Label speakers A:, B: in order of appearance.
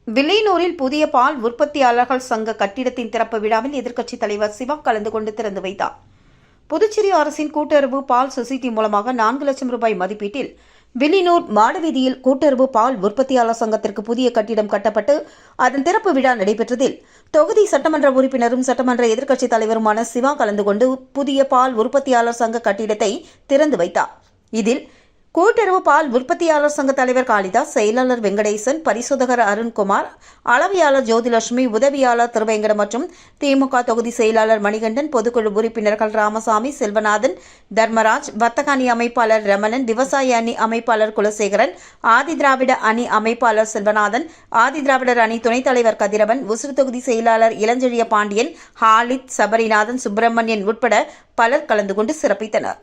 A: வில்லியனூரில் புதிய பால் உற்பத்தியாளர்கள் சங்க கட்டிடத்தின் திறப்பு விழாவில் எதிர்க்கட்சித் தலைவர் சிவா கலந்து கொண்டு திறந்து வைத்தார். புதுச்சேரி அரசின் கூட்டுறவு பால் சொசைட்டி மூலமாக 4 லட்சம் ரூபாய் மதிப்பீட்டில் வில்லியனூர் மாடவீதியில் கூட்டுறவு பால் உற்பத்தியாளர் சங்கத்திற்கு புதிய கட்டிடம் கட்டப்பட்டு அதன் திறப்பு விழா நடைபெற்றதில் தொகுதி சட்டமன்ற உறுப்பினரும் சட்டமன்ற எதிர்க்கட்சித் தலைவருமான சிவா கலந்து கொண்டு புதிய பால் உற்பத்தியாளர் சங்க கட்டிடத்தை திறந்து வைத்தார். இதில் கூட்டுறவு பால் உற்பத்தியாளர் சங்க தலைவர் காளிதாஸ், செயலாளர் வெங்கடேசன், பரிசோதகர் அருண்குமார், அளவியாளர் ஜோதிலட்சுமி, உதவியாளர் திருவேங்கடம் மற்றும் திமுக தொகுதி செயலாளர் மணிகண்டன், பொதுக்குழு உறுப்பினர்கள் ராமசாமி, செல்வநாதன், தர்மராஜ், வர்த்தக அணி அமைப்பாளர் ரமணன், விவசாய அணி அமைப்பாளர் குலசேகரன், ஆதிதிராவிட அணி அமைப்பாளர் செல்வநாதன், ஆதிதிராவிடர் அணி துணைத் தலைவர் கதிரவன், உசுறு தொகுதி செயலாளர் இளஞ்செழிய பாண்டியன், ஹாலித், சபரிநாதன், சுப்பிரமணியன் உட்பட பலர் கலந்து கொண்டு சிறப்பித்தனர்.